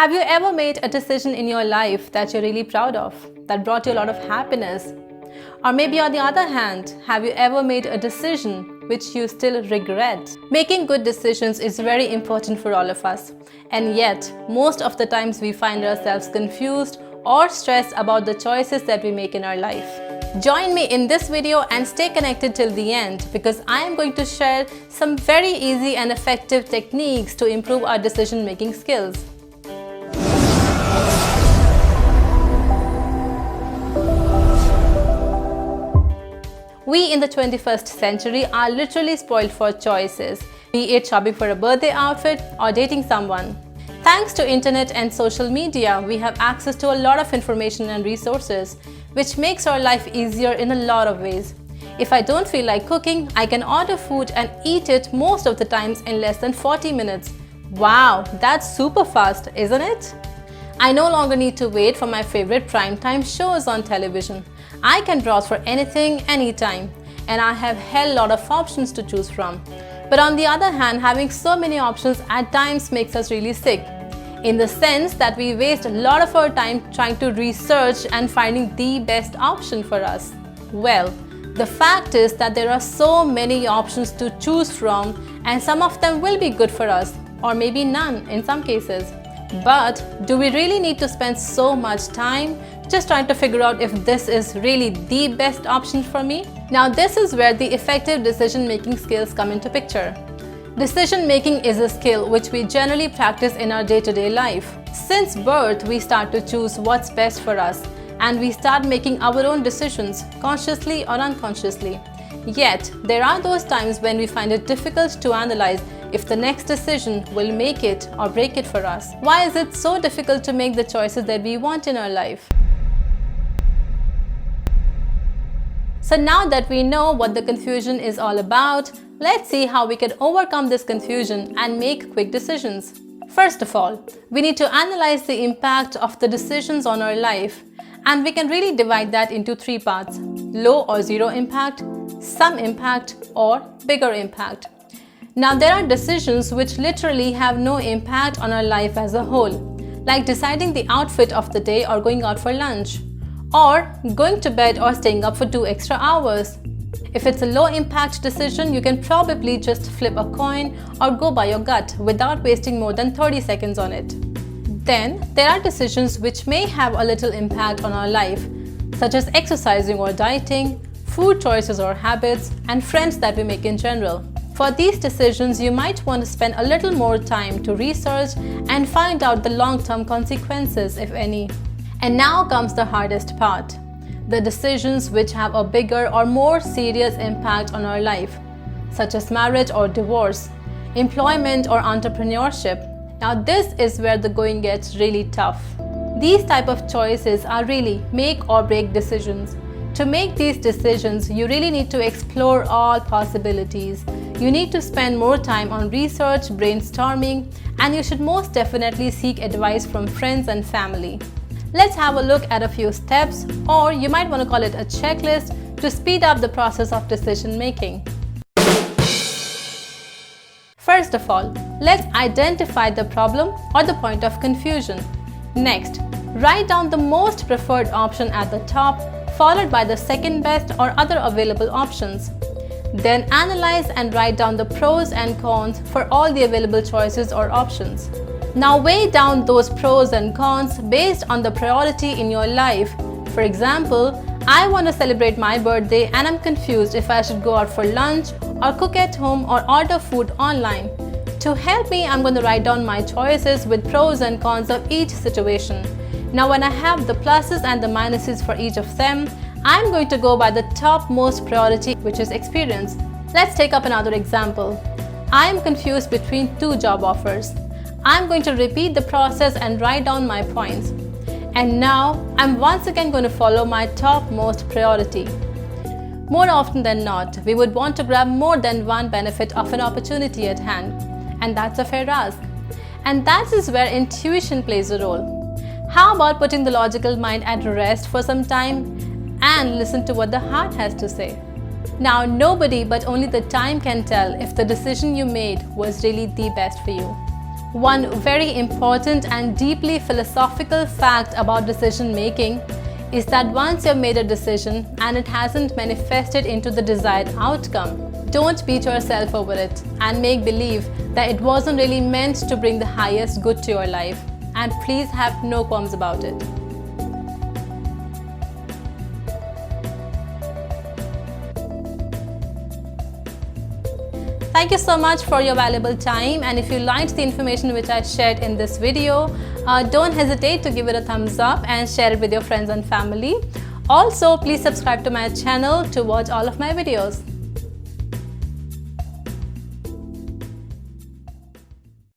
Have you ever made a decision in your life that you're really proud of, that brought you a lot of happiness? Or maybe on the other hand, have you ever made a decision which you still regret? Making good decisions is very important for all of us. And yet, most of the times we find ourselves confused or stressed about the choices that we make in our life. Join me in this video and stay connected till the end because I am going to share some very easy and effective techniques to improve our decision-making skills. We in the 21st century are literally spoiled for choices, be it shopping for a birthday outfit or dating someone. Thanks to internet and social media, we have access to a lot of information and resources, which makes our life easier in a lot of ways. If I don't feel like cooking, I can order food and eat it most of the times in less than 40 minutes. Wow, that's super fast, isn't it? I no longer need to wait for my favorite primetime shows on television. I can browse for anything, anytime, and I have a hell lot of options to choose from. But on the other hand, having so many options at times makes us really sick, in the sense that we waste a lot of our time trying to research and finding the best option for us. Well, the fact is that there are so many options to choose from, and some of them will be good for us, or maybe none in some cases. But do we really need to spend so much time just trying to figure out if this is really the best option for me? Now this is where the effective decision-making skills come into picture. Decision-making is a skill which we generally practice in our day-to-day life. Since birth, we start to choose what's best for us, and we start making our own decisions, consciously or unconsciously. Yet, there are those times when we find it difficult to analyze if the next decision will make it or break it for us. Why is it so difficult to make the choices that we want in our life? So now that we know what the confusion is all about, let's see how we can overcome this confusion and make quick decisions. First of all, we need to analyze the impact of the decisions on our life, and we can really divide that into three parts: low or zero impact, some impact, or bigger impact. Now there are decisions which literally have no impact on our life as a whole, like deciding the outfit of the day or going out for lunch, or going to bed or staying up for 2 extra hours. If it's a low impact decision, you can probably just flip a coin or go by your gut without wasting more than 30 seconds on it. Then there are decisions which may have a little impact on our life, such as exercising or dieting, food choices or habits, and friends that we make in general. For these decisions, you might want to spend a little more time to research and find out the long-term consequences, if any. And now comes the hardest part: the decisions which have a bigger or more serious impact on our life, such as marriage or divorce, employment or entrepreneurship. Now this is where the going gets really tough. These type of choices are really make or break decisions. To make these decisions, you really need to explore all possibilities. You need to spend more time on research, brainstorming, and you should most definitely seek advice from friends and family. Let's have a look at a few steps, or you might want to call it a checklist, to speed up the process of decision making. First of all, let's identify the problem or the point of confusion. Next, write down the most preferred option at the top, followed by the second best or other available options. Then analyze and write down the pros and cons for all the available choices or options. Now weigh down those pros and cons based on the priority in your life. For example, I want to celebrate my birthday and I'm confused if I should go out for lunch or cook at home or order food online. To help me, I'm going to write down my choices with pros and cons of each situation. Now when I have the pluses and the minuses for each of them, I'm going to go by the topmost priority, which is experience. Let's take up another example. I am confused between 2 job offers. I'm going to repeat the process and write down my points. And now I'm once again going to follow my topmost priority. More often than not, we would want to grab more than one benefit of an opportunity at hand. And that's a fair ask. And that is where intuition plays a role. How about putting the logical mind at rest for some time and listen to what the heart has to say? Now, nobody but only the time can tell if the decision you made was really the best for you. One very important and deeply philosophical fact about decision making is that once you've made a decision and it hasn't manifested into the desired outcome, don't beat yourself over it and make believe that it wasn't really meant to bring the highest good to your life. And please have no qualms about it. Thank you so much for your valuable time, and if you liked the information which I shared in this video, don't hesitate to give it a thumbs up and share it with your friends and family. Also, please subscribe to my channel to watch all of my videos.